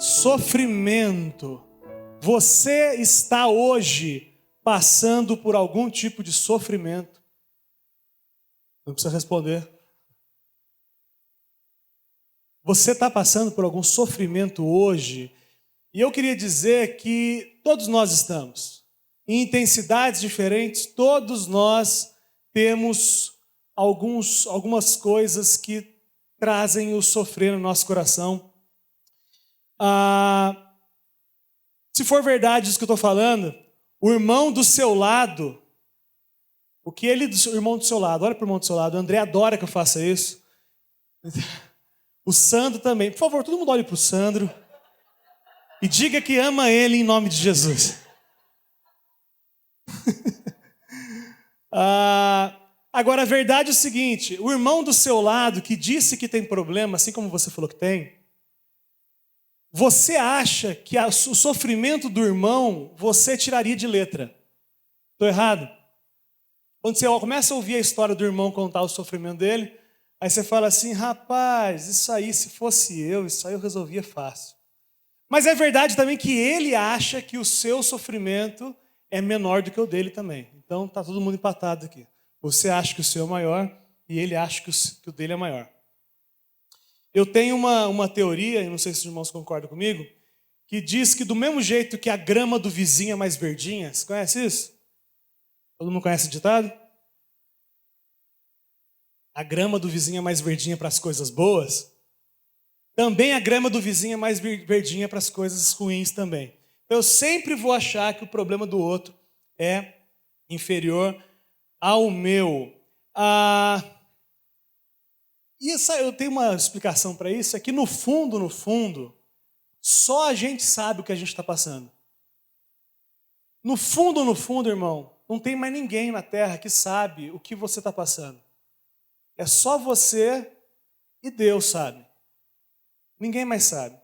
Sofrimento. Você está hoje passando por algum tipo de sofrimento? Não precisa responder. Você está passando por algum sofrimento hoje? E eu queria dizer que todos nós estamos. Em intensidades diferentes, todos nós temos algumas coisas que trazem o sofrer no nosso coração. Se for verdade isso que eu estou falando, o irmão do seu lado, o irmão do seu lado, olha para o irmão do seu lado, o André adora que eu faça isso. O Sandro também. Por favor, todo mundo olhe para o Sandro e diga que ama ele em nome de Jesus. Agora, a verdade é o seguinte, o irmão do seu lado que disse que tem problema, assim como você falou que tem, você acha que o sofrimento do irmão você tiraria de letra. Estou errado? Quando você começa a ouvir a história do irmão contar o sofrimento dele, aí você fala assim, rapaz, isso aí, se fosse eu, isso aí eu resolvia fácil. Mas é verdade também que ele acha que o seu sofrimento é menor do que o dele também. Então está todo mundo empatado aqui. Você acha que o seu é maior e ele acha que o dele é maior. Eu tenho uma teoria, não sei se os irmãos concordam comigo, que diz que do mesmo jeito que a grama do vizinho é mais verdinha, você conhece isso? Todo mundo conhece o ditado? A grama do vizinho é mais verdinha para as coisas boas. Também a grama do vizinho é mais verdinha para as coisas ruins também. Então eu sempre vou achar que o problema do outro é inferior ao meu. Eu tenho uma explicação para isso, é que no fundo, só a gente sabe o que a gente está passando. No fundo, irmão, não tem mais ninguém na terra que sabe o que você está passando. É só você e Deus sabe. Ninguém mais sabe.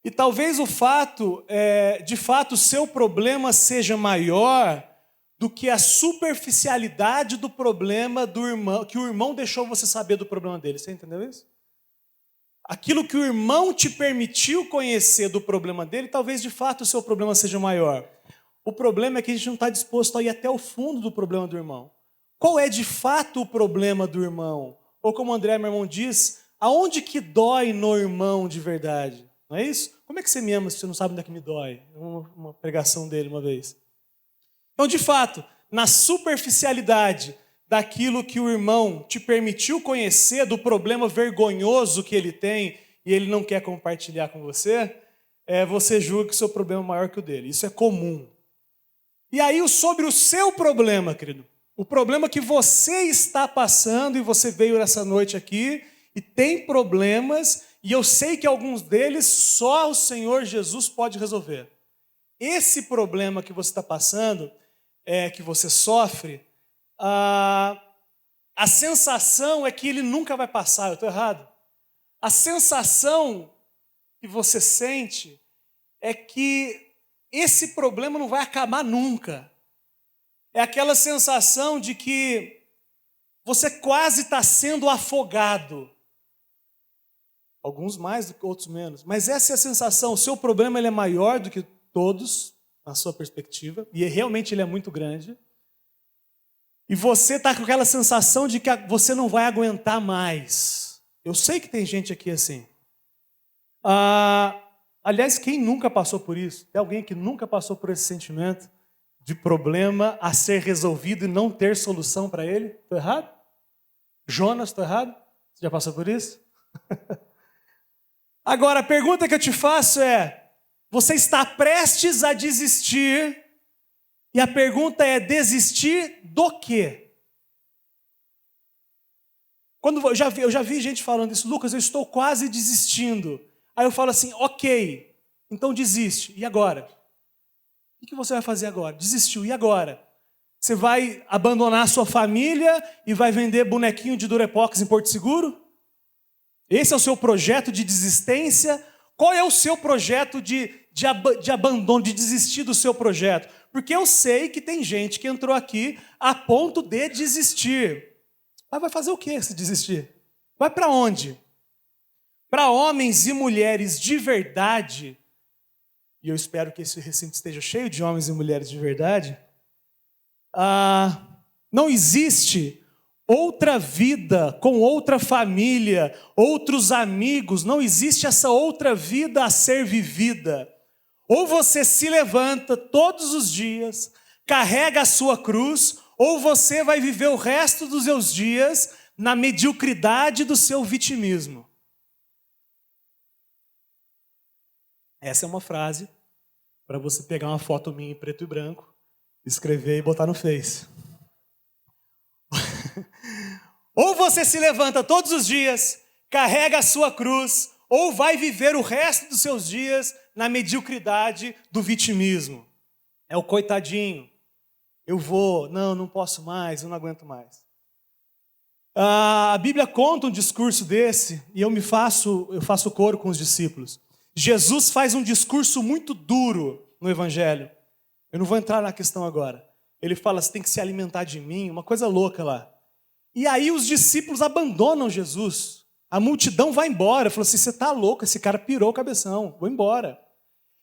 E talvez de fato, o seu problema seja maior do que a superficialidade do problema do irmão, que o irmão deixou você saber do problema dele. Você entendeu isso? Aquilo que o irmão te permitiu conhecer do problema dele, talvez de fato o seu problema seja maior. O problema é que a gente não está disposto a ir até o fundo do problema do irmão. Qual é de fato o problema do irmão? Ou como o André, meu irmão, diz, aonde que dói no irmão de verdade? Não é isso? Como é que você me ama se você não sabe onde é que me dói? Uma pregação dele uma vez. Então, de fato, na superficialidade daquilo que o irmão te permitiu conhecer, do problema vergonhoso que ele tem e ele não quer compartilhar com você, você julga que o seu problema é maior que o dele. Isso é comum. E aí, sobre o seu problema, querido, o problema que você está passando e você veio nessa noite aqui e tem problemas, e eu sei que alguns deles só o Senhor Jesus pode resolver. Esse problema que você está passando, que você sofre, a sensação é que ele nunca vai passar. Eu estou errado? A sensação que você sente é que esse problema não vai acabar nunca. É aquela sensação de que você quase está sendo afogado. Alguns mais do que outros menos. Mas essa é a sensação. O seu problema ele é maior do que todos, na sua perspectiva, e realmente ele é muito grande. E você está com aquela sensação de que você não vai aguentar mais. Eu sei que tem gente aqui assim. Aliás, quem nunca passou por isso? Tem alguém que nunca passou por esse sentimento de problema a ser resolvido e não ter solução para ele? Estou errado? Jonas, estou errado? Você já passou por isso? Agora, a pergunta que eu te faço é, você está prestes a desistir, e a pergunta é, desistir do quê? Eu já vi gente falando isso, Lucas, eu estou quase desistindo. Aí eu falo assim, ok, então desiste, e agora? O que você vai fazer agora? Desistiu, e agora? Você vai abandonar a sua família e vai vender bonequinho de Durepox em Porto Seguro? Esse é o seu projeto de desistência? Qual é o seu projeto de abandono, de desistir do seu projeto? Porque eu sei que tem gente que entrou aqui a ponto de desistir. Mas vai fazer o que se desistir? Vai para onde? para homens e mulheres de verdade, e eu espero que esse recinto esteja cheio de homens e mulheres de verdade, não existe outra vida com outra família, outros amigos, não existe essa outra vida a ser vivida. Ou você se levanta todos os dias, carrega a sua cruz, ou você vai viver o resto dos seus dias na mediocridade do seu vitimismo. Essa é uma frase para você pegar uma foto minha em preto e branco, escrever e botar no Face. Ou você se levanta todos os dias, carrega a sua cruz, ou vai viver o resto dos seus dias na mediocridade do vitimismo. É o coitadinho. Eu vou, não posso mais, eu não aguento mais. A Bíblia conta um discurso desse, e eu faço coro com os discípulos. Jesus faz um discurso muito duro no Evangelho. Eu não vou entrar na questão agora. Ele fala, você tem que se alimentar de mim, uma coisa louca lá. E aí os discípulos abandonam Jesus. A multidão vai embora. Falou assim, você está louco, esse cara pirou o cabeção, vou embora.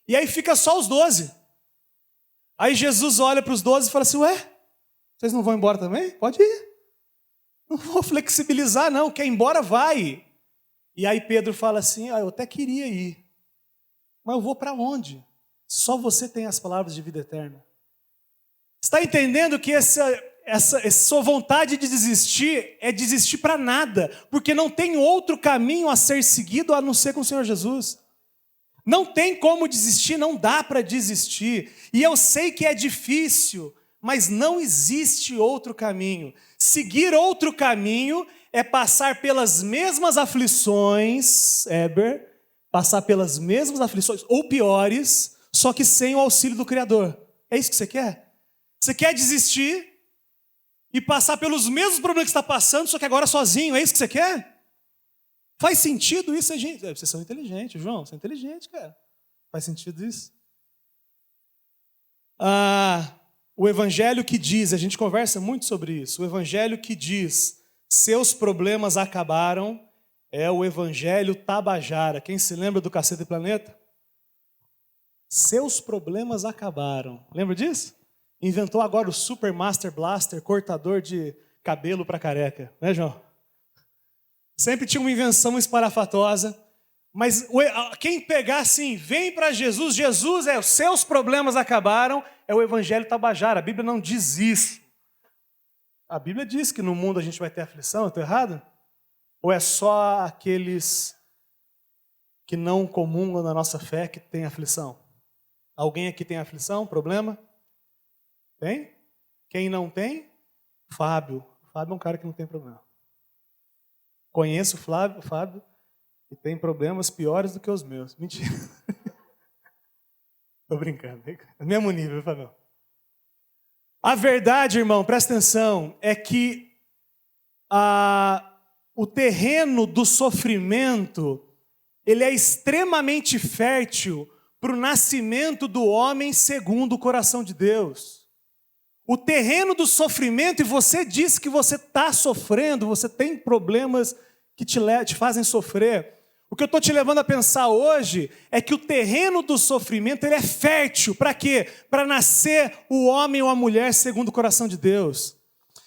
E aí fica só os 12. Aí Jesus olha para os 12 e fala assim, ué, vocês não vão embora também? Pode ir. Não vou flexibilizar não, quer ir embora, vai. E aí Pedro fala assim, eu até queria ir, mas eu vou para onde? Só você tem as palavras de vida eterna. Está entendendo que essa sua vontade de desistir é desistir para nada, porque não tem outro caminho a ser seguido a não ser com o Senhor Jesus. Não tem como desistir, não dá para desistir. E eu sei que é difícil, mas não existe outro caminho. Seguir outro caminho é passar pelas mesmas aflições, passar pelas mesmas aflições, ou piores, só que sem o auxílio do Criador. É isso que você quer? Você quer desistir e passar pelos mesmos problemas que você está passando, só que agora sozinho, é isso que você quer? Faz sentido isso, gente? Vocês são inteligentes, João, você é inteligente, cara. Faz sentido isso? O evangelho que diz, a gente conversa muito sobre isso, o evangelho que diz, seus problemas acabaram, é o evangelho Tabajara. Quem se lembra do Cacete Planeta? Seus problemas acabaram. Lembra disso? Inventou agora o Super Master Blaster, cortador de cabelo para careca, né, João? Sempre tinha uma invenção esparafatosa, mas quem pegar assim, vem para Jesus, Jesus os seus problemas acabaram, é o evangelho Tabajara. A Bíblia não diz isso. A Bíblia diz que no mundo a gente vai ter aflição, eu estou errado? Ou é só aqueles que não comungam da nossa fé que tem aflição? Alguém aqui tem aflição, problema? Tem? Quem não tem? Fábio. Fábio é um cara que não tem problema. Conheço o Fábio, e tem problemas piores do que os meus. Mentira. Estou brincando. É o mesmo nível, Fábio. A verdade, irmão, presta atenção, é que o terreno do sofrimento, ele é extremamente fértil para o nascimento do homem segundo o coração de Deus. O terreno do sofrimento, e você diz que você está sofrendo, você tem problemas que te fazem sofrer. O que eu estou te levando a pensar hoje é que o terreno do sofrimento ele é fértil. Para quê? Para nascer o homem ou a mulher segundo o coração de Deus.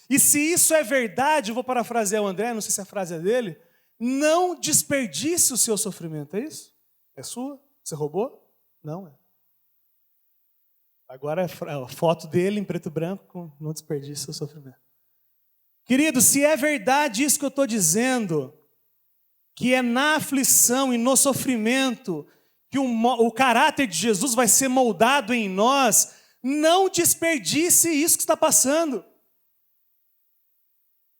E se isso é verdade, eu vou parafrasear o André, não sei se a frase é dele, não desperdice o seu sofrimento, é isso? É sua? Você roubou? Não é. Agora a foto dele em preto e branco, não desperdice o seu sofrimento. Querido, se é verdade isso que eu estou dizendo, que é na aflição e no sofrimento que o caráter de Jesus vai ser moldado em nós, não desperdice isso que está passando.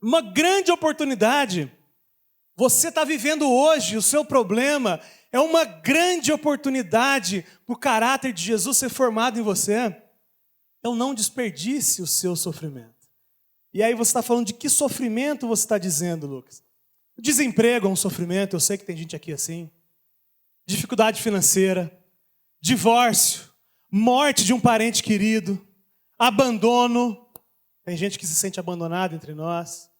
Uma grande oportunidade. Você está vivendo hoje, o seu problema é uma grande oportunidade para o caráter de Jesus ser formado em você. Então não desperdice o seu sofrimento. E aí você está falando de que sofrimento você está dizendo, Lucas? O desemprego é um sofrimento, eu sei que tem gente aqui assim. Dificuldade financeira, divórcio, morte de um parente querido, abandono. Tem gente que se sente abandonada entre nós.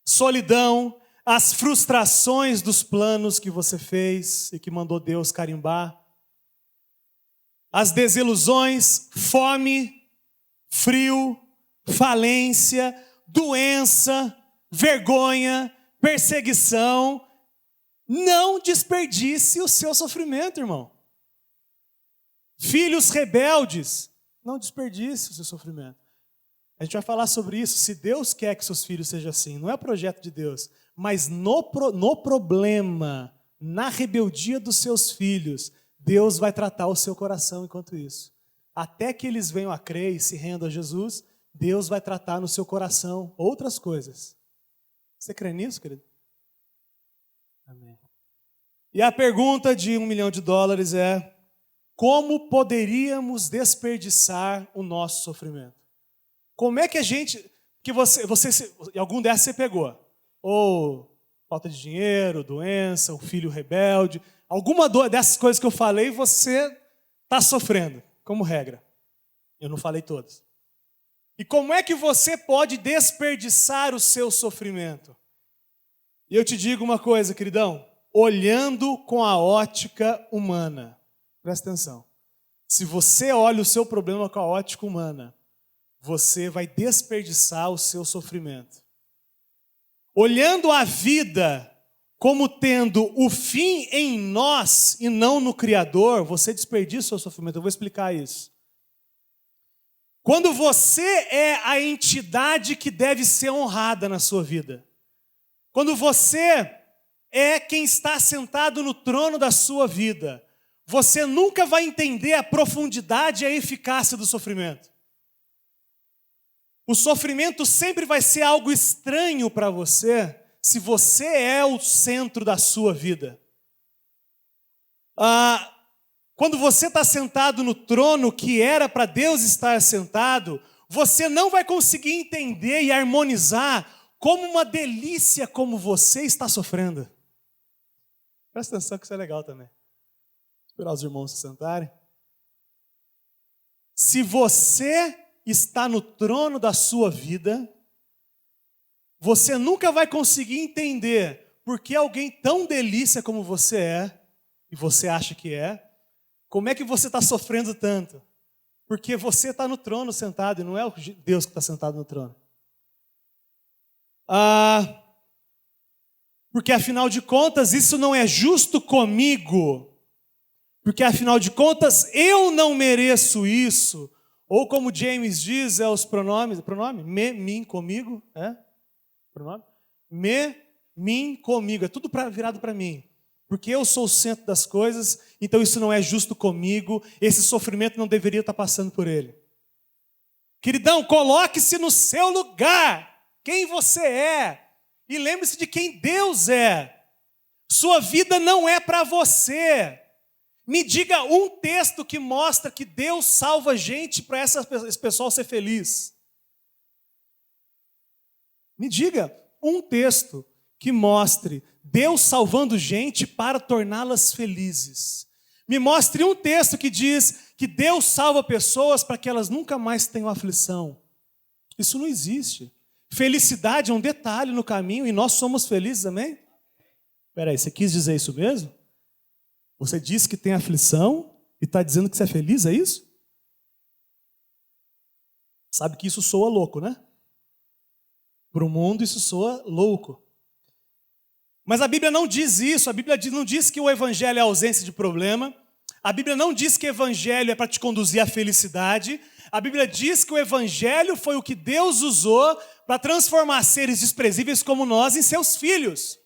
Solidão, as frustrações dos planos que você fez e que mandou Deus carimbar, as desilusões, fome, frio, falência, doença, vergonha, perseguição. Não desperdice o seu sofrimento, irmão. Filhos rebeldes, não desperdice o seu sofrimento. A gente vai falar sobre isso. Se Deus quer que seus filhos sejam assim, não é projeto de Deus, mas no problema, na rebeldia dos seus filhos, Deus vai tratar o seu coração enquanto isso. Até que eles venham a crer e se rendam a Jesus, Deus vai tratar no seu coração outras coisas. Você crê nisso, querido? Amém. E a pergunta de $1 milhão é: como poderíamos desperdiçar o nosso sofrimento? Como é que a gente... que você algum dessas você pegou? Ou falta de dinheiro, doença, um filho rebelde. Alguma dessas coisas que eu falei, você está sofrendo, como regra. Eu não falei todas. E como é que você pode desperdiçar o seu sofrimento? E eu te digo uma coisa, queridão. Olhando com a ótica humana. Presta atenção. Se você olha o seu problema com a ótica humana, você vai desperdiçar o seu sofrimento. Olhando a vida como tendo o fim em nós e não no Criador, você desperdiça o seu sofrimento. Eu vou explicar isso. Quando você é a entidade que deve ser honrada na sua vida, quando você é quem está sentado no trono da sua vida, você nunca vai entender a profundidade e a eficácia do sofrimento. O sofrimento sempre vai ser algo estranho para você, se você é o centro da sua vida. Quando você está sentado no trono que era para Deus estar sentado, você não vai conseguir entender e harmonizar como uma delícia como você está sofrendo. Presta atenção que isso é legal também. Esperar os irmãos se sentarem. Se você está no trono da sua vida, você nunca vai conseguir entender por que alguém tão delícia como você é, e você acha que é, como é que você está sofrendo tanto? Porque você está no trono sentado e não é o Deus que está sentado no trono. Porque afinal de contas isso não é justo comigo. Porque afinal de contas eu não mereço isso. Ou como James diz, é os pronomes, me, mim, comigo, pronome? Me, mim, comigo, é tudo virado para mim. Porque eu sou o centro das coisas, então isso não é justo comigo, esse sofrimento não deveria estar passando por ele. Queridão, coloque-se no seu lugar, quem você é, e lembre-se de quem Deus é. Sua vida não é para você. Me diga um texto que mostra que Deus salva gente para esse pessoal ser feliz. Me diga um texto que mostre Deus salvando gente para torná-las felizes. Me mostre um texto que diz que Deus salva pessoas para que elas nunca mais tenham aflição. Isso não existe. Felicidade é um detalhe no caminho e nós somos felizes, amém? Espera aí, você quis dizer isso mesmo? Você disse que tem aflição e está dizendo que você é feliz, é isso? Sabe que isso soa louco, né? Para o mundo isso soa louco. Mas a Bíblia não diz isso, a Bíblia não diz que o Evangelho é ausência de problema, a Bíblia não diz que o Evangelho é para te conduzir à felicidade, a Bíblia diz que o Evangelho foi o que Deus usou para transformar seres desprezíveis como nós em seus filhos.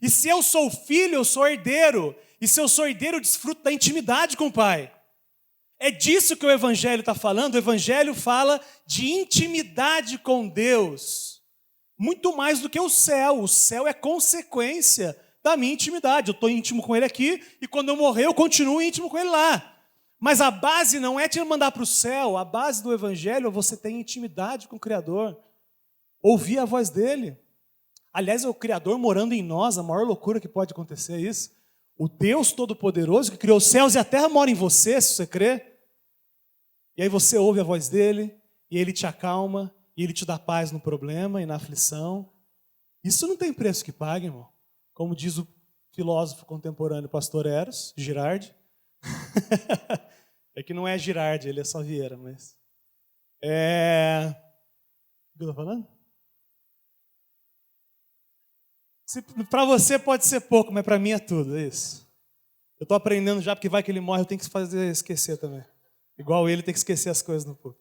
E se eu sou filho, eu sou herdeiro. E se eu sou herdeiro, eu desfruto da intimidade com o Pai. É disso que o Evangelho está falando. O Evangelho fala de intimidade com Deus. Muito mais do que o céu. O céu é consequência da minha intimidade. Eu estou íntimo com Ele aqui e quando eu morrer eu continuo íntimo com Ele lá. Mas a base não é te mandar para o céu. A base do Evangelho é você ter intimidade com o Criador. Ouvir a voz dEle. Aliás, é o Criador morando em nós. A maior loucura que pode acontecer é isso. O Deus Todo-Poderoso que criou os céus e a terra mora em você, se você crê. E aí você ouve a voz dEle e Ele te acalma. E Ele te dá paz no problema e na aflição. Isso não tem preço que pague, irmão. Como diz o filósofo contemporâneo pastor Eros, Girardi. É que não é Girardi, ele é só Vieira, mas... O que eu estou falando? Para você pode ser pouco, mas para mim é tudo, é isso. Eu estou aprendendo já, porque vai que ele morre, eu tenho que fazer esquecer também. Igual ele tem que esquecer as coisas no pouco.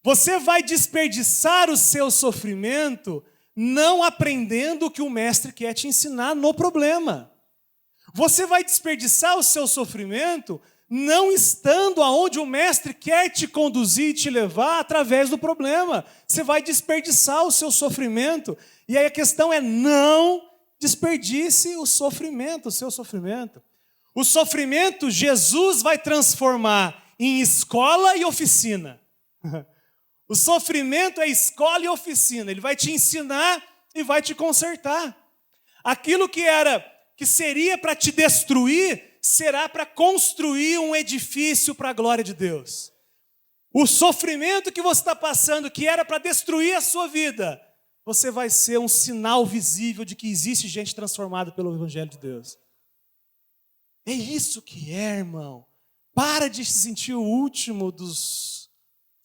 Você vai desperdiçar o seu sofrimento não aprendendo o que o mestre quer te ensinar no problema. Você vai desperdiçar o seu sofrimento não estando aonde o mestre quer te conduzir e te levar através do problema. Você vai desperdiçar o seu sofrimento. E aí a questão é: não desperdice o sofrimento, o seu sofrimento. O sofrimento Jesus vai transformar em escola e oficina. O sofrimento é escola e oficina. Ele vai te ensinar e vai te consertar. Aquilo que seria para te destruir, será para construir um edifício para a glória de Deus. O sofrimento que você está passando, que era para destruir a sua vida, você vai ser um sinal visível de que existe gente transformada pelo Evangelho de Deus. É isso que é, irmão. Para de se sentir o último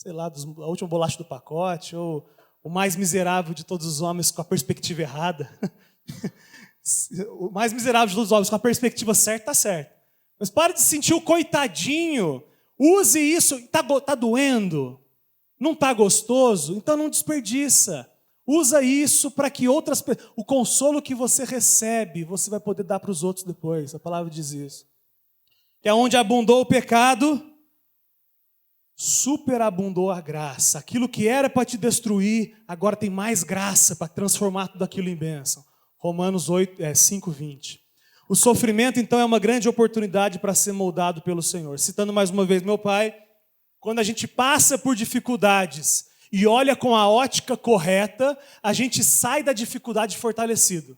a última bolacha do pacote, ou o mais miserável de todos os homens com a perspectiva errada. O mais miserável de todos os homens com a perspectiva certa, está certo. Mas para de se sentir o coitadinho. Use isso. Está doendo? Não está gostoso? Então não desperdiça. Usa isso para que outras pessoas... O consolo que você recebe, você vai poder dar para os outros depois. A palavra diz isso. Que é onde abundou o pecado, superabundou a graça. Aquilo que era para te destruir, agora tem mais graça para transformar tudo aquilo em bênção. Romanos 5:20. O sofrimento, então, é uma grande oportunidade para ser moldado pelo Senhor. Citando mais uma vez meu pai, quando a gente passa por dificuldades e olha com a ótica correta, a gente sai da dificuldade fortalecido.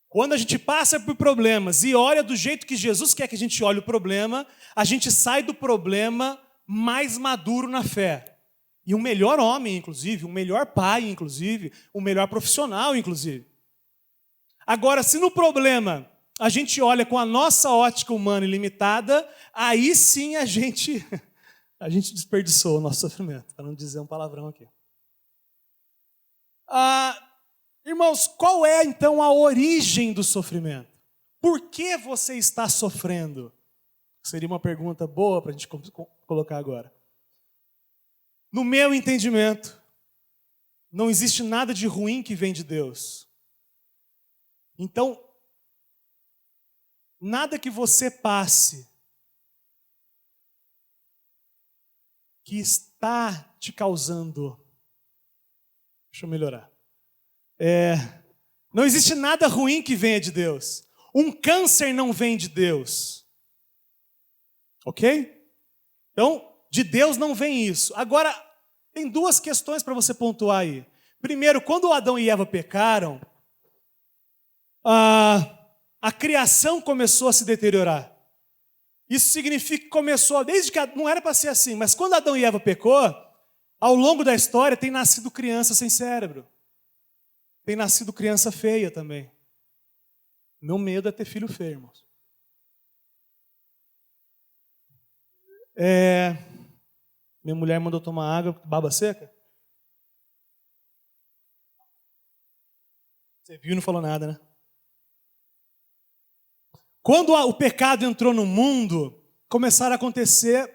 Quando a gente passa por problemas e olha do jeito que Jesus quer que a gente olhe o problema, a gente sai do problema mais maduro na fé. E um melhor homem, inclusive, um melhor pai, inclusive, um melhor profissional, inclusive. Agora, se no problema a gente olha com a nossa ótica humana ilimitada, aí sim a gente desperdiçou o nosso sofrimento, para não dizer um palavrão aqui. Irmãos, qual é então a origem do sofrimento? Por que você está sofrendo? Seria uma pergunta boa para a gente colocar agora. No meu entendimento, não existe nada de ruim que vem de Deus. Então, nada que você passe que está te causando... Deixa eu melhorar. Não existe nada ruim que venha de Deus. Um câncer não vem de Deus. Ok? Então, de Deus não vem isso. Agora, tem duas questões para você pontuar aí. Primeiro, quando Adão e Eva pecaram, a criação começou a se deteriorar. Isso significa que começou, desde que não era para ser assim, mas quando Adão e Eva pecou, ao longo da história tem nascido criança sem cérebro. Tem nascido criança feia também. Meu medo é ter filho feio, irmãos. Minha mulher mandou tomar água, baba seca. Você viu e não falou nada, né? Quando o pecado entrou no mundo, começaram a acontecer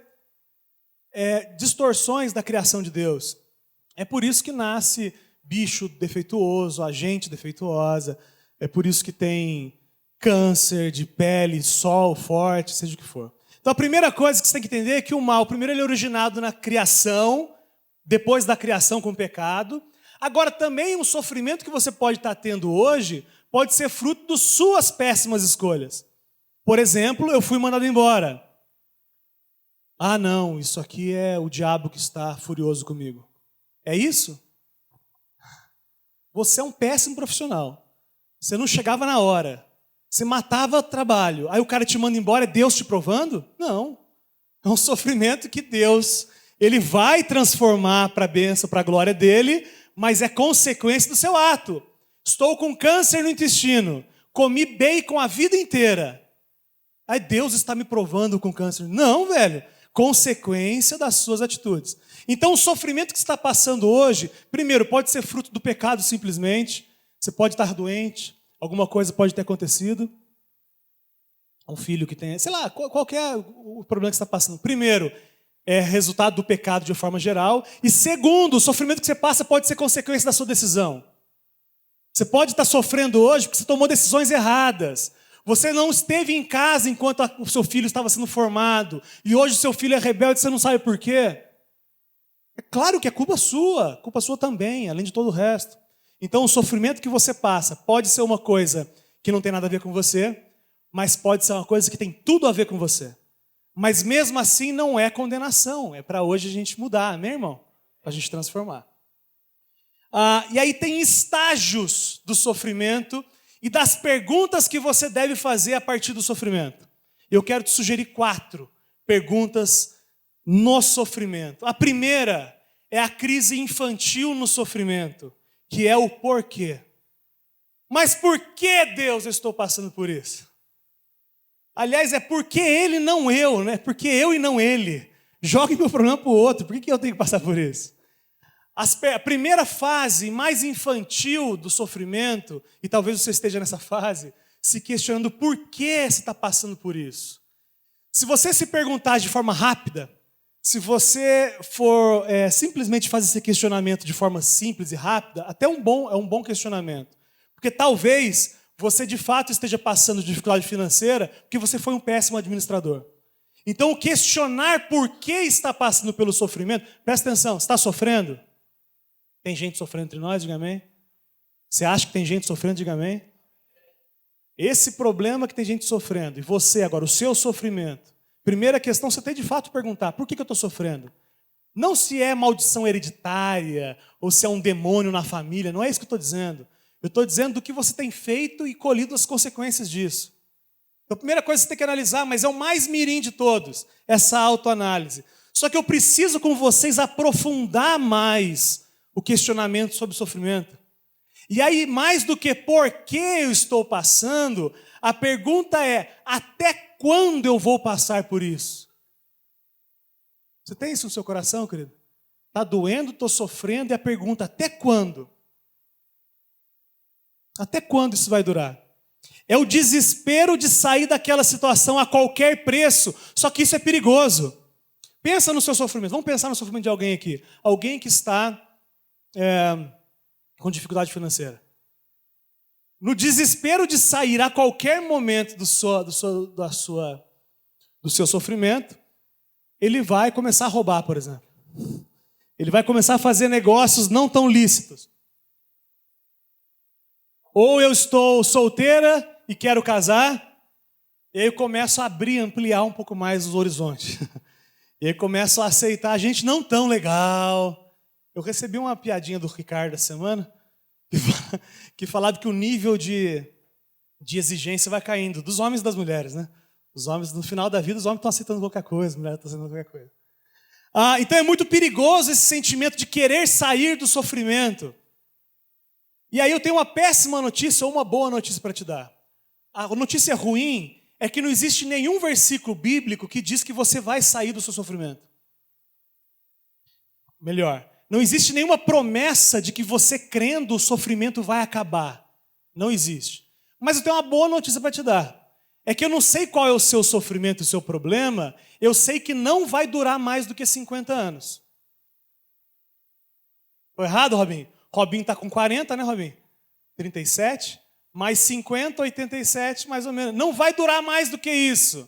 distorções da criação de Deus. É por isso que nasce bicho defeituoso, a gente defeituosa. É por isso que tem câncer de pele, sol forte, seja o que for. Então a primeira coisa que você tem que entender é que o mal, primeiro ele é originado na criação, depois da criação com o pecado. Agora também o sofrimento que você pode estar tendo hoje pode ser fruto de suas péssimas escolhas. Por exemplo, eu fui mandado embora. Não, isso aqui é o diabo que está furioso comigo. É isso? Você é um péssimo profissional. Você não chegava na hora. Você matava o trabalho. Aí o cara te manda embora, é Deus te provando? Não. É um sofrimento que Deus, Ele vai transformar para a bênção, para a glória dele, mas é consequência do seu ato. Estou com câncer no intestino, comi bacon a vida inteira. Aí Deus está me provando com câncer. Não, velho. Consequência das suas atitudes. Então o sofrimento que você está passando hoje, primeiro, pode ser fruto do pecado simplesmente. Você pode estar doente, alguma coisa pode ter acontecido. Um filho que tem, sei lá, qualquer o problema que você está passando. Primeiro, é resultado do pecado de forma geral. E segundo, o sofrimento que você passa pode ser consequência da sua decisão. Você pode estar sofrendo hoje porque você tomou decisões erradas. Você não esteve em casa enquanto o seu filho estava sendo formado. E hoje o seu filho é rebelde e você não sabe por quê. É claro que é culpa sua também, além de todo o resto. Então o sofrimento que você passa pode ser uma coisa que não tem nada a ver com você, mas pode ser uma coisa que tem tudo a ver com você. Mas mesmo assim não é condenação, é para hoje a gente mudar, amém, irmão? Para a gente transformar. E aí tem estágios do sofrimento e das perguntas que você deve fazer a partir do sofrimento. Eu quero te sugerir 4 perguntas no sofrimento. A primeira é a crise infantil no sofrimento, que é o porquê. Mas por que, Deus, eu estou passando por isso? Aliás, é porque ele, não eu, né? Porque eu e não ele. Jogue meu problema para o outro. Por que eu tenho que passar por isso? A primeira fase mais infantil do sofrimento, e talvez você esteja nessa fase, se questionando por que você está passando por isso. Se você se perguntar de forma rápida, se você for simplesmente fazer esse questionamento de forma simples e rápida, até é um bom questionamento. Porque talvez você de fato esteja passando dificuldade financeira porque você foi um péssimo administrador. Então, questionar por que está passando pelo sofrimento, presta atenção, você está sofrendo? Tem gente sofrendo entre nós, diga amém. Você acha que tem gente sofrendo, diga amém. Esse problema que tem gente sofrendo, e você agora, o seu sofrimento, primeira questão, você tem de fato perguntar, por que eu estou sofrendo? Não se é maldição hereditária, ou se é um demônio na família, não é isso que eu estou dizendo. Eu estou dizendo do que você tem feito e colhido as consequências disso. Então, a primeira coisa que você tem que analisar, mas é o mais mirim de todos, essa autoanálise. Só que eu preciso com vocês aprofundar mais o questionamento sobre o sofrimento. E aí, mais do que por que eu estou passando, a pergunta é, até quando eu vou passar por isso? Você tem isso no seu coração, querido? Está doendo, estou sofrendo, e a pergunta, até quando? Até quando isso vai durar? É o desespero de sair daquela situação a qualquer preço, só que isso é perigoso. Pensa no seu sofrimento, vamos pensar no sofrimento de alguém aqui. Alguém que está com dificuldade financeira. No desespero de sair a qualquer momento do seu sofrimento, ele vai começar a roubar, por exemplo. Ele vai começar a fazer negócios não tão lícitos. Ou eu estou solteira e quero casar, e aí eu começo a ampliar um pouco mais os horizontes. E aí começo a aceitar gente não tão legal. Eu recebi uma piadinha do Ricardo essa semana, que falava que o nível de exigência vai caindo, dos homens e das mulheres, né? Os homens, no final da vida, os homens estão aceitando qualquer coisa, as mulheres estão aceitando qualquer coisa. Então é muito perigoso esse sentimento de querer sair do sofrimento. E aí eu tenho uma péssima notícia ou uma boa notícia para te dar. A notícia ruim é que não existe nenhum versículo bíblico que diz que você vai sair do seu sofrimento. Melhor, não existe nenhuma promessa de que você crendo o sofrimento vai acabar. Não existe. Mas eu tenho uma boa notícia para te dar. É que eu não sei qual é o seu sofrimento e o seu problema, eu sei que não vai durar mais do que 50 anos. Estou errado, Robinho? Robinho está com 40, né, Robinho? 37, mais 50, 87, mais ou menos. Não vai durar mais do que isso.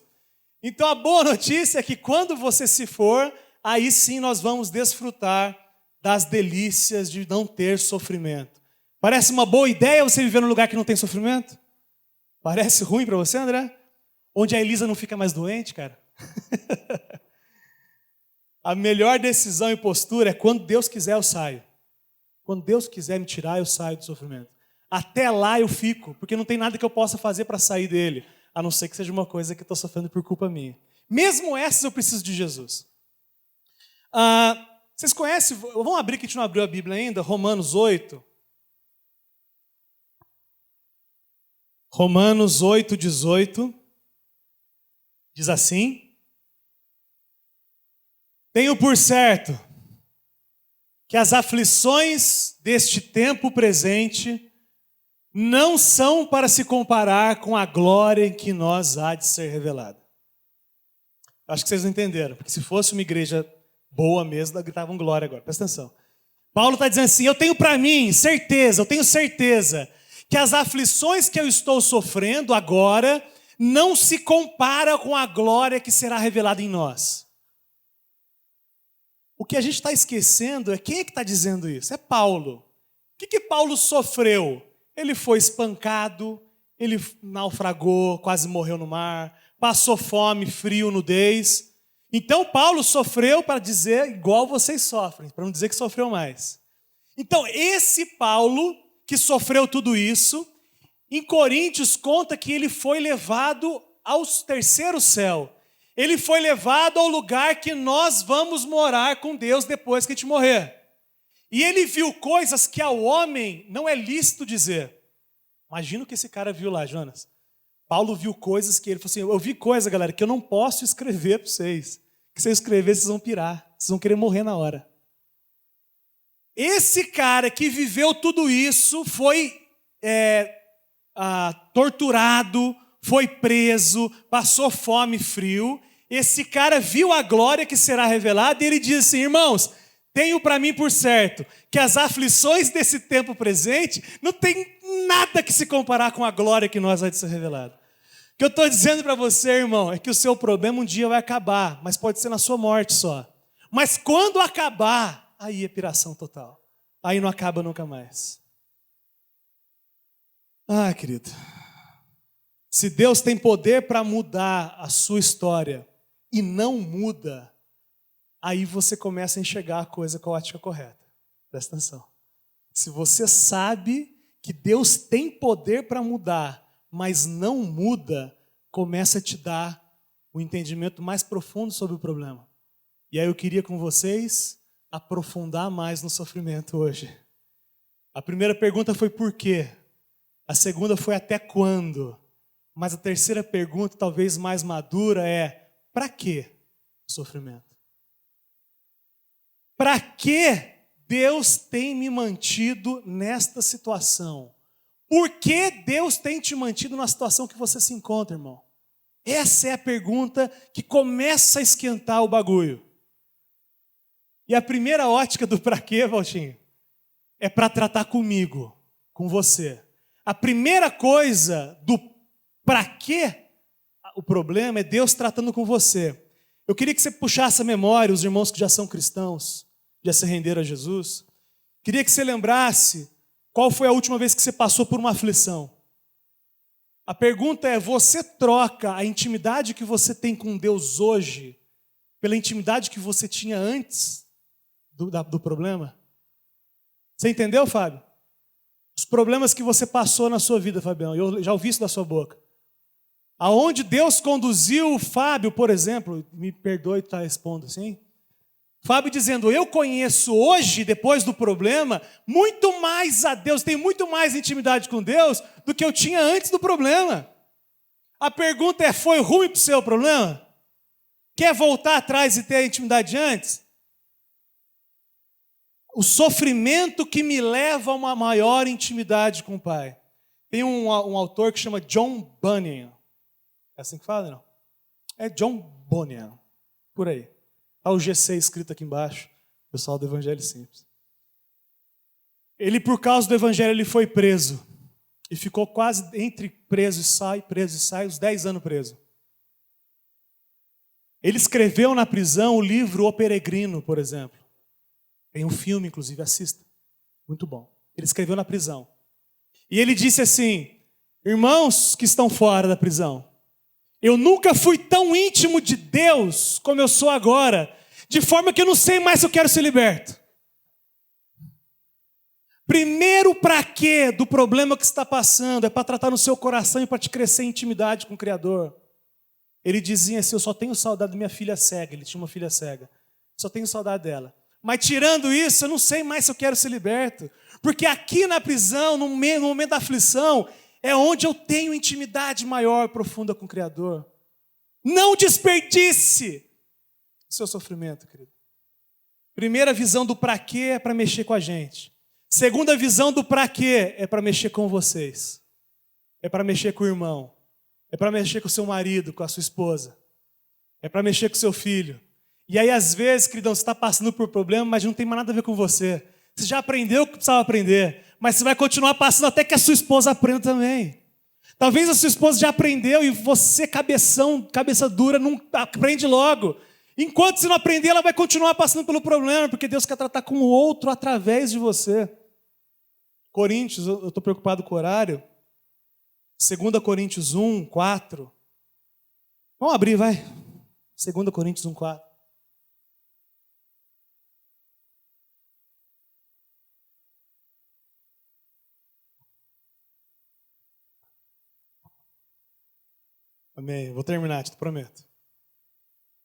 Então a boa notícia é que quando você se for, aí sim nós vamos desfrutar das delícias de não ter sofrimento. Parece uma boa ideia você viver num lugar que não tem sofrimento? Parece ruim para você, André? Onde a Elisa não fica mais doente, cara? A melhor decisão e postura é quando Deus quiser eu saio. Quando Deus quiser me tirar, eu saio do sofrimento. Até lá eu fico, porque não tem nada que eu possa fazer para sair dele, a não ser que seja uma coisa que eu estou sofrendo por culpa minha. Mesmo essas eu preciso de Jesus. Vocês conhecem, vamos abrir que a gente não abriu a Bíblia ainda, Romanos 8. Romanos 8, 18. Diz assim: tenho por certo que as aflições deste tempo presente não são para se comparar com a glória em que nós há de ser revelada. Acho que vocês não entenderam, porque se fosse uma igreja boa mesmo, gritavam glória agora. Presta atenção. Paulo está dizendo assim, eu tenho certeza que as aflições que eu estou sofrendo agora não se compara com a glória que será revelada em nós. O que a gente está esquecendo é quem é que está dizendo isso? É Paulo. O que Paulo sofreu? Ele foi espancado, ele naufragou, quase morreu no mar, passou fome, frio, nudez. Então Paulo sofreu para dizer igual vocês sofrem, para não dizer que sofreu mais. Então esse Paulo que sofreu tudo isso, em Coríntios conta que ele foi levado ao terceiro céu. Ele foi levado ao lugar que nós vamos morar com Deus depois que a gente morrer. E ele viu coisas que ao homem não é lícito dizer. Imagina o que esse cara viu lá, Jonas. Paulo viu coisas que ele falou assim, eu vi coisa, galera, que eu não posso escrever para vocês. Que se eu escrever, vocês vão pirar. Vocês vão querer morrer na hora. Esse cara que viveu tudo isso foi torturado, foi preso, passou fome e frio. Esse cara viu a glória que será revelada e ele diz assim, irmãos, tenho para mim por certo que as aflições desse tempo presente não tem nada que se comparar com a glória que nós vai ser revelada. O que eu estou dizendo para você, irmão, é que o seu problema um dia vai acabar, mas pode ser na sua morte só. Mas quando acabar, aí é piração total. Aí não acaba nunca mais. Ah, querido, se Deus tem poder para mudar a sua história e não muda, aí você começa a enxergar a coisa com a ótica correta. Presta atenção. Se você sabe que Deus tem poder para mudar, mas não muda, começa a te dar um entendimento mais profundo sobre o problema. E aí eu queria com vocês aprofundar mais no sofrimento hoje. A primeira pergunta foi por quê? A segunda foi até quando? Mas a terceira pergunta, talvez mais madura, é para que o sofrimento? Para que Deus tem me mantido nesta situação? Por que Deus tem te mantido na situação que você se encontra, irmão? Essa é a pergunta que começa a esquentar o bagulho. E a primeira ótica do para quê, Valtinho, é para tratar comigo, com você. A primeira coisa do para quê o problema é Deus tratando com você. Eu queria que você puxasse a memória, os irmãos que já são cristãos, já se renderam a Jesus. Queria que você lembrasse qual foi a última vez que você passou por uma aflição. A pergunta é, você troca a intimidade que você tem com Deus hoje pela intimidade que você tinha antes do problema? Você entendeu, Fábio? Os problemas que você passou na sua vida, Fabião, eu já ouvi isso da sua boca. Aonde Deus conduziu o Fábio, por exemplo, me perdoe estar expondo assim, Fábio dizendo, eu conheço hoje, depois do problema, muito mais a Deus, tenho muito mais intimidade com Deus do que eu tinha antes do problema. A pergunta é, foi ruim para o seu problema? Quer voltar atrás e ter a intimidade de antes? O sofrimento que me leva a uma maior intimidade com o Pai. Tem um autor que chama John Bunyan. É assim que fala, não? É John Bunyan, por aí. Está o GC escrito aqui embaixo, pessoal do Evangelho Simples. Ele, por causa do Evangelho, ele foi preso. E ficou quase entre preso e sai, uns 10 anos preso. Ele escreveu na prisão o livro O Peregrino, por exemplo. Tem um filme, inclusive, assista. Muito bom. Ele escreveu na prisão. E ele disse assim, irmãos que estão fora da prisão, eu nunca fui tão íntimo de Deus como eu sou agora, de forma que eu não sei mais se eu quero ser liberto. Primeiro para quê do problema que você está passando é para tratar no seu coração e para te crescer em intimidade com o Criador. Ele dizia assim, eu só tenho saudade da minha filha cega, ele tinha uma filha cega, só tenho saudade dela. Mas tirando isso, eu não sei mais se eu quero ser liberto. Porque aqui na prisão, no momento da aflição, é onde eu tenho intimidade maior, profunda com o Criador. Não desperdice o seu sofrimento, querido. Primeira visão do pra quê é para mexer com a gente. Segunda visão do pra quê é para mexer com vocês. É para mexer com o irmão. É para mexer com o seu marido, com a sua esposa. É para mexer com o seu filho. E aí, às vezes, queridão, você está passando por problema, mas não tem mais nada a ver com você. Você já aprendeu o que precisava aprender, mas você vai continuar passando até que a sua esposa aprenda também. Talvez a sua esposa já aprendeu e você, cabeça dura, não aprende logo. Enquanto você não aprender, ela vai continuar passando pelo problema, porque Deus quer tratar com o outro através de você. Coríntios, eu estou preocupado com o horário. 2 Coríntios 1, 4. Vamos abrir, vai. 2 Coríntios 1, 4. Amém. Vou terminar, te prometo.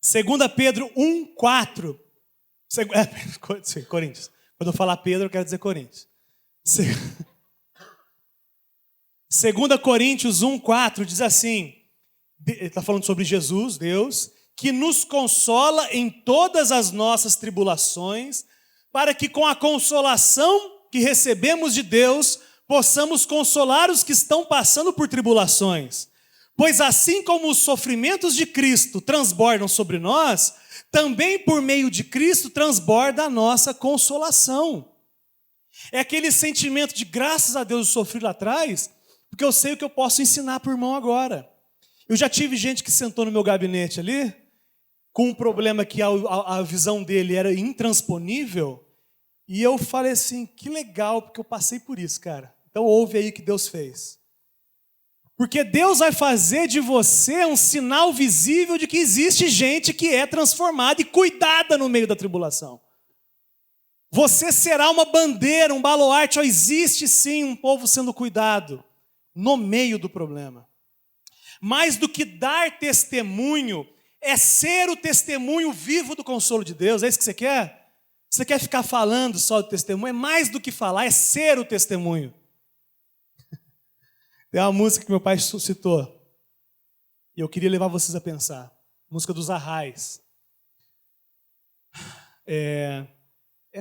2 Pedro 1, 4. Coríntios. Quando eu falar Pedro, eu quero dizer Coríntios. 2 Coríntios 1, 4 diz assim, ele está falando sobre Jesus, Deus, que nos consola em todas as nossas tribulações, para que com a consolação que recebemos de Deus, possamos consolar os que estão passando por tribulações. Pois assim como os sofrimentos de Cristo transbordam sobre nós, também por meio de Cristo transborda a nossa consolação. É aquele sentimento de graças a Deus eu sofri lá atrás, porque eu sei o que eu posso ensinar para o irmão agora. Eu já tive gente que sentou no meu gabinete ali, com um problema que a visão dele era intransponível, e eu falei assim, que legal, porque eu passei por isso, cara. Então ouve aí o que Deus fez. Porque Deus vai fazer de você um sinal visível de que existe gente que é transformada e cuidada no meio da tribulação. Você será uma bandeira, um baluarte, existe sim um povo sendo cuidado no meio do problema. Mais do que dar testemunho, é ser o testemunho vivo do consolo de Deus. É isso que você quer? Você quer ficar falando só do testemunho? É mais do que falar, é ser o testemunho. Tem uma música que meu pai citou, e eu queria levar vocês a pensar. Música dos Arrais. É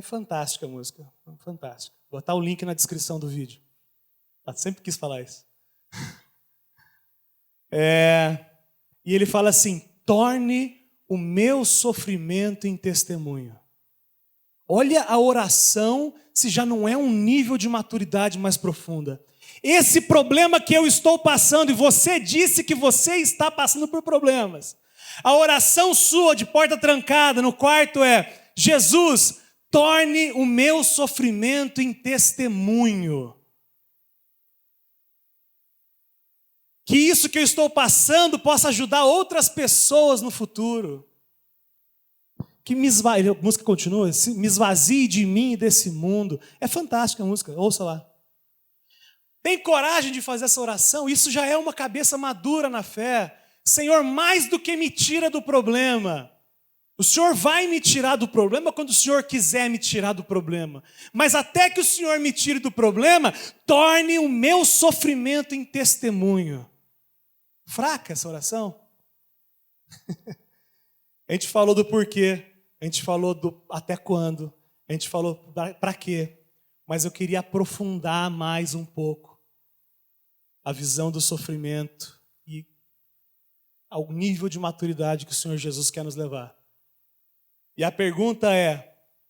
fantástica a música, fantástica. Vou botar o link na descrição do vídeo. Eu sempre quis falar isso. E ele fala assim, torne o meu sofrimento em testemunho. Olha a oração, se já não é um nível de maturidade mais profunda. Esse problema que eu estou passando, e você disse que você está passando por problemas. A oração sua de porta trancada no quarto é, Jesus, torne o meu sofrimento em testemunho. Que isso que eu estou passando possa ajudar outras pessoas no futuro. Que a música continua, me esvazie de mim e desse mundo. É fantástica a música, ouça lá. Tem coragem de fazer essa oração? Isso já é uma cabeça madura na fé. Senhor, mais do que me tira do problema. O Senhor vai me tirar do problema quando o Senhor quiser me tirar do problema. Mas até que o Senhor me tire do problema, torne o meu sofrimento em testemunho. Fraca essa oração? A gente falou do porquê, a gente falou do até quando, a gente falou para quê. Mas eu queria aprofundar mais um pouco a visão do sofrimento e ao nível de maturidade que o Senhor Jesus quer nos levar. E a pergunta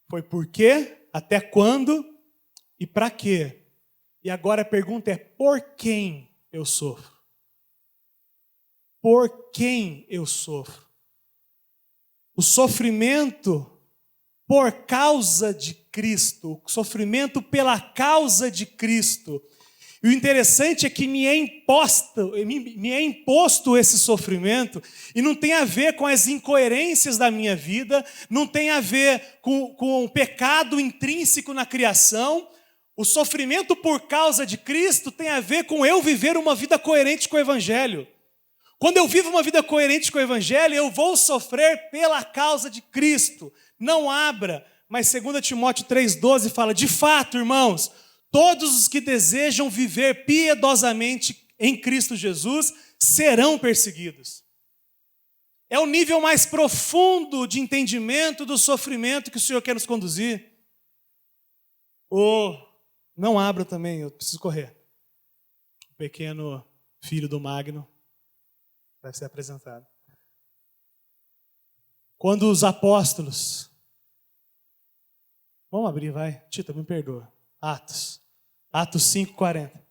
foi por quê, até quando e para quê? E agora a pergunta é, por quem eu sofro? Por quem eu sofro? O sofrimento por causa de Cristo, o sofrimento pela causa de Cristo. E o interessante é que me é imposto esse sofrimento, e não tem a ver com as incoerências da minha vida, não tem a ver com o pecado intrínseco na criação. O sofrimento por causa de Cristo tem a ver com eu viver uma vida coerente com o Evangelho. Quando eu vivo uma vida coerente com o Evangelho, eu vou sofrer pela causa de Cristo. Não abra mas 2 Timóteo 3,12 fala: de fato, irmãos, todos os que desejam viver piedosamente em Cristo Jesus serão perseguidos. É o nível mais profundo de entendimento do sofrimento que o Senhor quer nos conduzir. Não abra também, eu preciso correr. O pequeno filho do Magno vai ser apresentado. Quando os apóstolos... Vamos abrir, vai. Tita, me perdoa. Atos 5:40.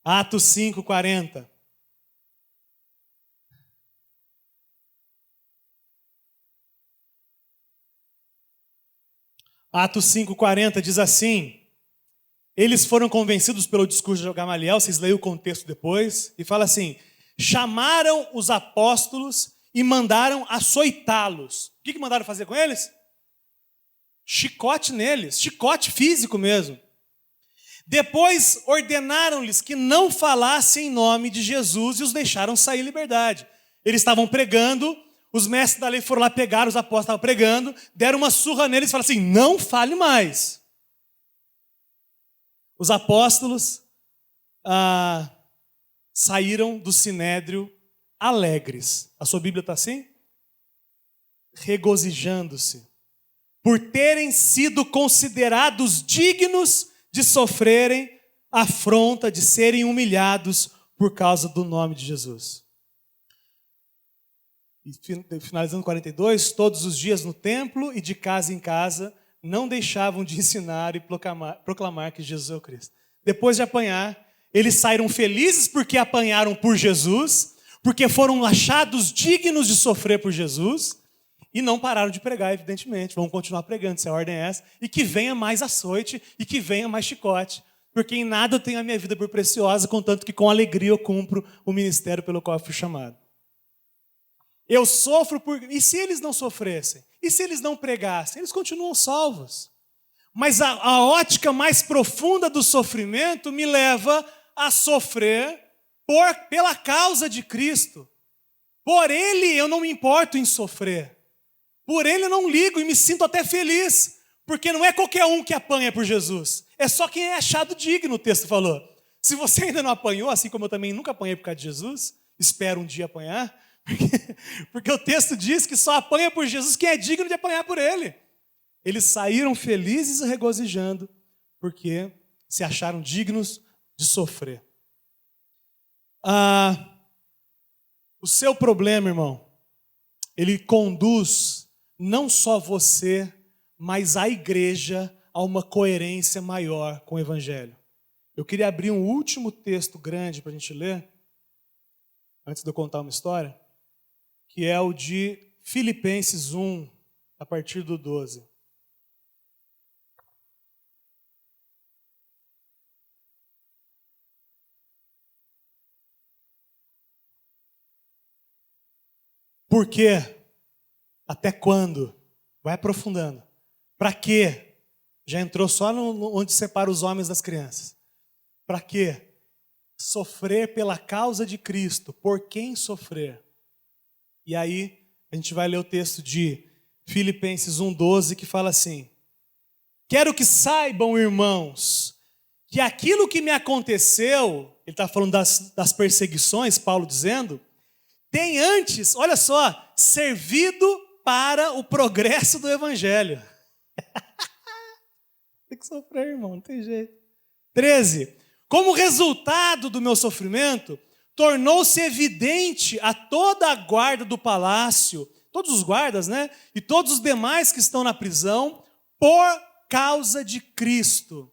Atos 5:40. Atos 5:40 diz assim: eles foram convencidos pelo discurso de Gamaliel, vocês leiam o contexto depois, e fala assim: chamaram os apóstolos e mandaram açoitá-los. O que mandaram fazer com eles? Chicote neles, chicote físico mesmo. Depois ordenaram-lhes que não falassem em nome de Jesus e os deixaram sair em liberdade. Eles estavam pregando, os mestres da lei foram lá, pegaram os apóstolos, estavam pregando, deram uma surra neles e falaram assim: não fale mais. Os apóstolos saíram do sinédrio alegres. A sua Bíblia está assim? Regozijando-se, por terem sido considerados dignos de sofrerem afronta, de serem humilhados por causa do nome de Jesus. E finalizando 42, todos os dias no templo e de casa em casa, não deixavam de ensinar e proclamar que Jesus é o Cristo. Depois de apanhar, eles saíram felizes porque apanharam por Jesus, porque foram achados dignos de sofrer por Jesus, e não pararam de pregar, evidentemente. Vão continuar pregando, se a ordem é essa, e que venha mais açoite e que venha mais chicote, porque em nada eu tenho a minha vida por preciosa, contanto que com alegria eu cumpro o ministério pelo qual eu fui chamado. Eu sofro por... E se eles não sofressem? E se eles não pregassem? Eles continuam salvos. Mas a ótica mais profunda do sofrimento me leva a sofrer pela causa de Cristo. Por Ele eu não me importo em sofrer. Por Ele eu não ligo e me sinto até feliz. Porque não é qualquer um que apanha por Jesus. É só quem é achado digno, o texto falou. Se você ainda não apanhou, assim como eu também nunca apanhei por causa de Jesus, espero um dia apanhar, porque o texto diz que só apanha por Jesus quem é digno de apanhar por Ele. Eles saíram felizes e regozijando, porque se acharam dignos de sofrer. O seu problema, irmão, ele conduz não só você, mas a igreja a uma coerência maior com o Evangelho. Eu queria abrir um último texto grande para a gente ler, antes de eu contar uma história, que é o de Filipenses 1, a partir do 12. Por quê? Até quando? Vai aprofundando. Para quê? Já entrou só onde separa os homens das crianças. Para quê? Sofrer pela causa de Cristo. Por quem sofrer? E aí, a gente vai ler o texto de Filipenses 1,12, que fala assim: quero que saibam, irmãos, que aquilo que me aconteceu, ele está falando das perseguições, Paulo dizendo, tem antes, olha só, servido para o progresso do Evangelho. Tem que sofrer, irmão, não tem jeito. 13. Como resultado do meu sofrimento, tornou-se evidente a toda a guarda do palácio, todos os guardas, né? E todos os demais que estão na prisão, por causa de Cristo.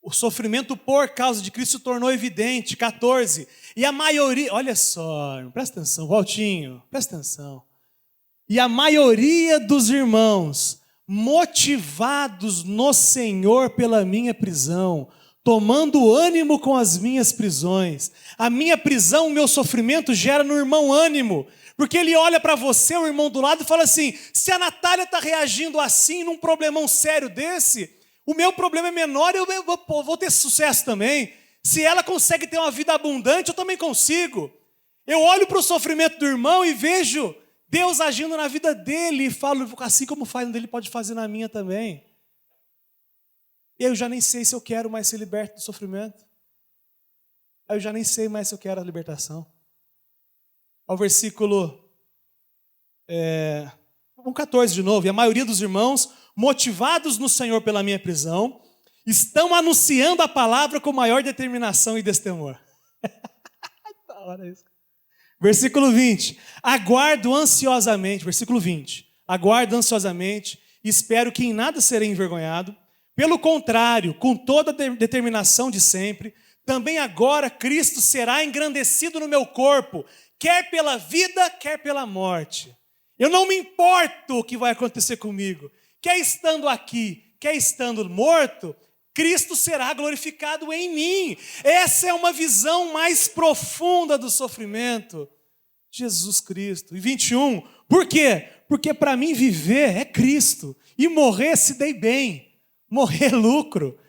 O sofrimento por causa de Cristo se tornou evidente. 14. E a maioria, olha só, presta atenção, Valtinho, presta atenção. E a maioria dos irmãos, motivados no Senhor pela minha prisão, tomando ânimo com as minhas prisões. A minha prisão, o meu sofrimento gera no irmão ânimo. Porque ele olha para você, o irmão do lado, e fala assim: se a Natália está reagindo assim num problemão sério desse, o meu problema é menor e eu vou ter sucesso também. Se ela consegue ter uma vida abundante, eu também consigo. Eu olho para o sofrimento do irmão e vejo Deus agindo na vida dele e falo, assim como faz na dele, pode fazer na minha também. Eu já nem sei se eu quero mais ser liberto do sofrimento. Eu já nem sei mais se eu quero a libertação. Ao versículo 14 de novo. E a maioria dos irmãos, motivados no Senhor pela minha prisão, estão anunciando a palavra com maior determinação e destemor. Da hora isso. Versículo 20. Aguardo ansiosamente, versículo 20. Aguardo ansiosamente e espero que em nada serei envergonhado. Pelo contrário, com toda a determinação de sempre, também agora Cristo será engrandecido no meu corpo, quer pela vida, quer pela morte. Eu não me importo o que vai acontecer comigo. Quer estando aqui, quer estando morto, Cristo será glorificado em mim. Essa é uma visão mais profunda do sofrimento. Jesus Cristo. E 21, por quê? Porque para mim viver é Cristo. E morrer se dei bem. Morrer é lucro.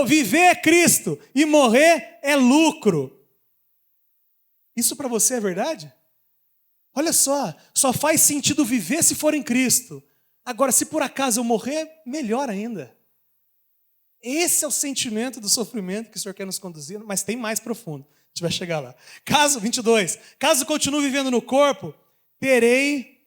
Viver é Cristo. E morrer é lucro. Isso para você é verdade? Olha só faz sentido viver se for em Cristo. Agora, se por acaso eu morrer, melhor ainda. Esse é o sentimento do sofrimento que o Senhor quer nos conduzir, mas tem mais profundo. A gente vai chegar lá. 22. Caso continue vivendo no corpo, terei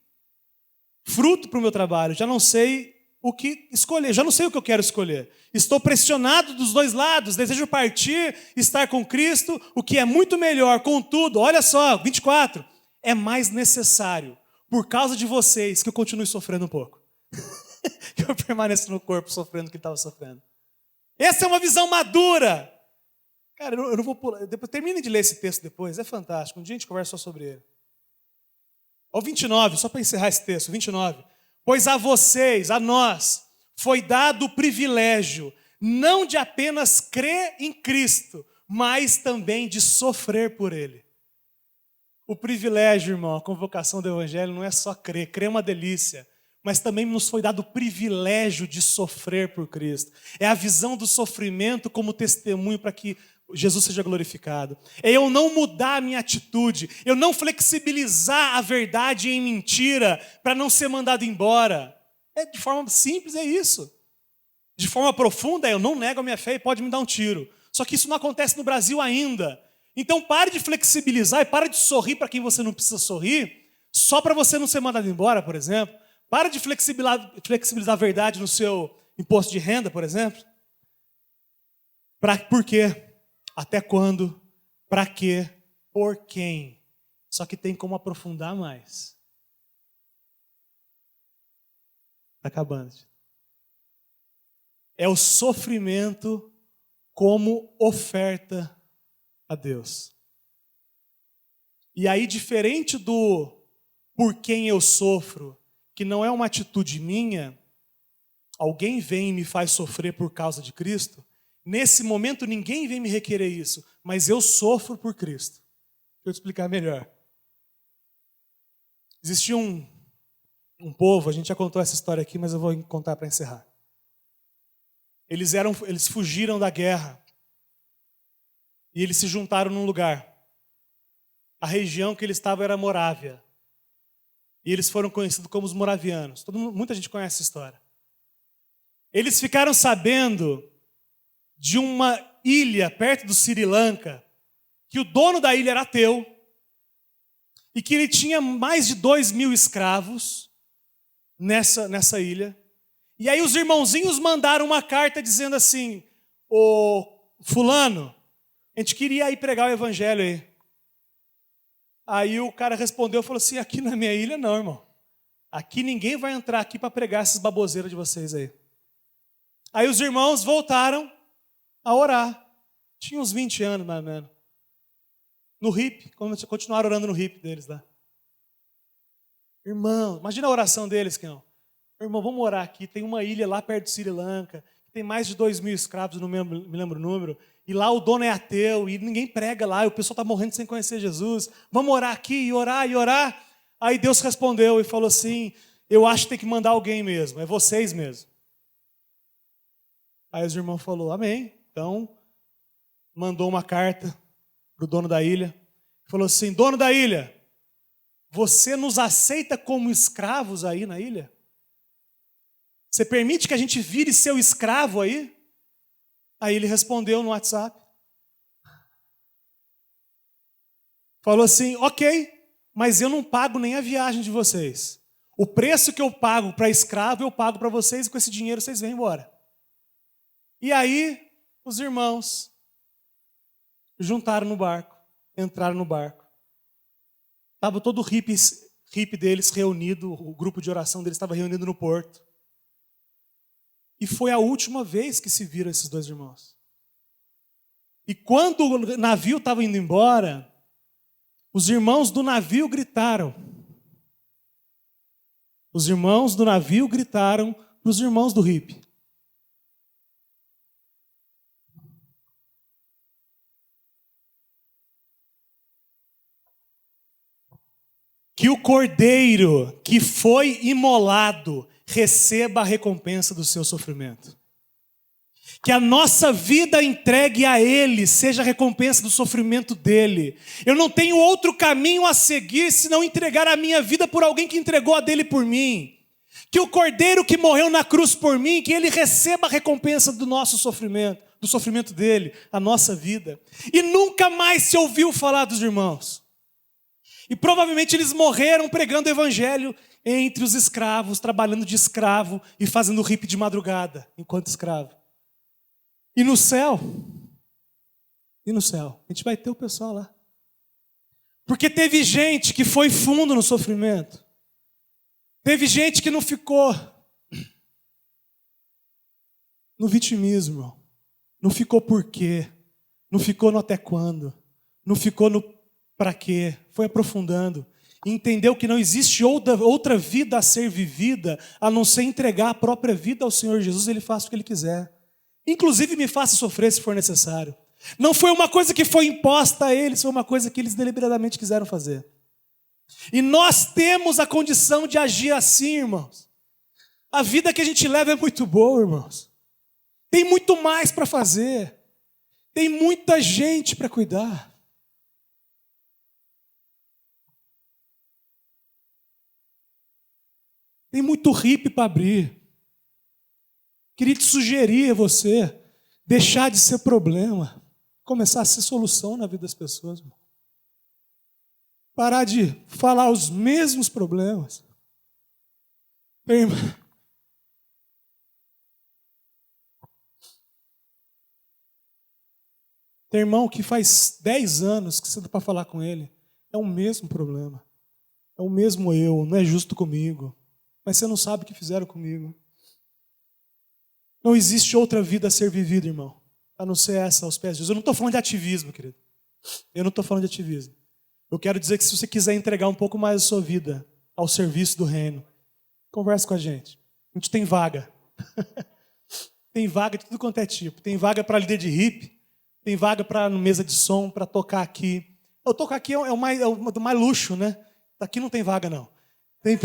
fruto para o meu trabalho. Já não sei o que escolher, já não sei o que eu quero escolher. Estou pressionado dos dois lados, desejo partir, estar com Cristo, o que é muito melhor. Contudo, olha só, 24. É mais necessário, por causa de vocês, que eu continue sofrendo um pouco. Que eu permaneça no corpo sofrendo o que estava sofrendo. Essa é uma visão madura. Cara, eu não vou pular. Termine de ler esse texto depois, é fantástico. Um dia a gente conversa só sobre ele. Ao 29, só para encerrar esse texto, 29. Pois a vocês, a nós, foi dado o privilégio, não de apenas crer em Cristo, mas também de sofrer por Ele. O privilégio, irmão, a convocação do Evangelho não é só crer é uma delícia, mas também nos foi dado o privilégio de sofrer por Cristo. É a visão do sofrimento como testemunho para que Jesus seja glorificado. É eu não mudar a minha atitude, eu não flexibilizar a verdade em mentira para não ser mandado embora. De forma simples é isso. De forma profunda eu não nego a minha fé e pode me dar um tiro. Só que isso não acontece no Brasil ainda. Então pare de flexibilizar e pare de sorrir para quem você não precisa sorrir, só para você não ser mandado embora, por exemplo. Para de flexibilizar a verdade no seu imposto de renda, por exemplo. Por quê? Até quando? Para quê? Por quem? Só que tem como aprofundar mais. Está acabando. É o sofrimento como oferta a Deus. E aí, diferente do por quem eu sofro, que não é uma atitude minha, alguém vem e me faz sofrer por causa de Cristo, nesse momento ninguém vem me requerer isso, mas eu sofro por Cristo. Deixa eu te explicar melhor. Existia um povo, a gente já contou essa história aqui, mas eu vou contar para encerrar. Eles fugiram da guerra e eles se juntaram num lugar. A região que eles estavam era Morávia. E eles foram conhecidos como os moravianos. Muita gente conhece essa história. Eles ficaram sabendo de uma ilha perto do Sri Lanka, que o dono da ilha era ateu, e que ele tinha mais de 2.000 escravos nessa ilha. E aí os irmãozinhos mandaram uma carta dizendo assim: ô fulano, a gente queria ir pregar o evangelho aí. Aí o cara respondeu e falou assim: aqui na minha ilha não, irmão. Aqui ninguém vai entrar aqui para pregar essas baboseiras de vocês aí. Aí os irmãos voltaram a orar. Tinha uns 20 anos, mais ou menos. No hippie, continuaram orando no hippie deles lá. Irmão, imagina a oração deles, Quinhão. Irmão, vamos orar aqui. Tem uma ilha lá perto de Sri Lanka, que tem mais de 2.000 escravos, não me lembro o número. E lá o dono é ateu, e ninguém prega lá, e o pessoal está morrendo sem conhecer Jesus. Vamos orar aqui, e orar, e orar. Aí Deus respondeu e falou assim: eu acho que tem que mandar alguém mesmo, é vocês mesmo. Aí os irmãos falaram: amém. Então, mandou uma carta para o dono da ilha. Falou assim: dono da ilha, você nos aceita como escravos aí na ilha? Você permite que a gente vire seu escravo aí? Aí ele respondeu no WhatsApp. Falou assim: ok, mas eu não pago nem a viagem de vocês. O preço que eu pago para escravo, eu pago para vocês, e com esse dinheiro vocês vêm embora. E aí, os irmãos juntaram no barco, entraram no barco. Estava todo o hippie deles reunido, o grupo de oração deles estava reunido no porto. E foi a última vez que se viram esses dois irmãos. E quando o navio estava indo embora, os irmãos do navio gritaram. Os irmãos do navio gritaram para os irmãos do hippie. Que o cordeiro que foi imolado receba a recompensa do seu sofrimento. Que a nossa vida entregue a Ele seja a recompensa do sofrimento dEle. Eu não tenho outro caminho a seguir senão entregar a minha vida por alguém que entregou a dele por mim. Que o cordeiro que morreu na cruz por mim, que Ele receba a recompensa do nosso sofrimento, do sofrimento dEle, a nossa vida. E nunca mais se ouviu falar dos irmãos. E provavelmente eles morreram pregando o evangelho entre os escravos, trabalhando de escravo e fazendo hippie de madrugada, enquanto escravo. E no céu? E no céu? A gente vai ter o pessoal lá. Porque teve gente que foi fundo no sofrimento. Teve gente que não ficou no vitimismo. Não ficou por quê. Não ficou no até quando. Não ficou no para quê. Foi aprofundando. E entendeu que não existe outra vida a ser vivida a não ser entregar a própria vida ao Senhor Jesus. Ele faz o que Ele quiser. Inclusive me faça sofrer se for necessário. Não foi uma coisa que foi imposta a eles, foi uma coisa que eles deliberadamente quiseram fazer. E nós temos a condição de agir assim, irmãos. A vida que a gente leva é muito boa, irmãos. Tem muito mais para fazer. Tem muita gente para cuidar. Tem muito hippie para abrir. Queria te sugerir a você deixar de ser problema, começar a ser solução na vida das pessoas. Irmão. Parar de falar os mesmos problemas. Tem irmão que faz 10 anos que você está para falar com ele. É o mesmo problema. É o mesmo eu, não é justo comigo. Mas você não sabe o que fizeram comigo. Não existe outra vida a ser vivida, irmão, a não ser essa aos pés de Jesus. Eu não estou falando de ativismo, querido. Eu não estou falando de ativismo. Eu quero dizer que se você quiser entregar um pouco mais da sua vida ao serviço do reino, converse com a gente. A gente tem vaga. Tem vaga de tudo quanto é tipo. Tem vaga para líder de hippie, tem vaga para mesa de som, para tocar aqui. Eu tocar aqui é o mais luxo, né? Aqui não tem vaga, não. Tem...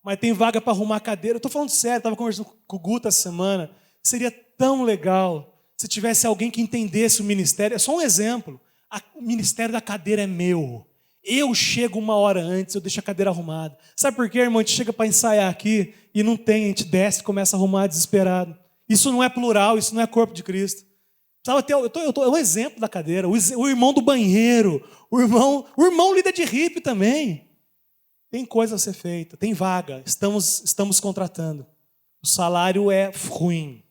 Mas tem vaga para arrumar cadeira. Eu estou falando sério, estava conversando com o Guto essa semana. Seria tão legal se tivesse alguém que entendesse o ministério. É só um exemplo. O ministério da cadeira é meu. Eu chego 1 hora antes, eu deixo a cadeira arrumada. Sabe por quê, irmão? A gente chega para ensaiar aqui e não tem, a gente desce e começa a arrumar desesperado. Isso não é plural, isso não é corpo de Cristo. É um exemplo da cadeira. O irmão do banheiro, o irmão líder de hippie também. Tem coisa a ser feita, tem vaga, estamos contratando. O salário é ruim.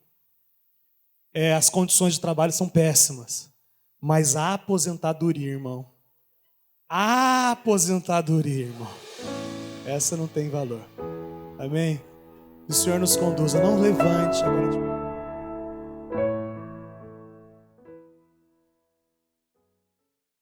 As condições de trabalho são péssimas. Mas a aposentadoria, irmão. A aposentadoria, irmão. Essa não tem valor. Amém? Que o Senhor nos conduza. Não levante agora de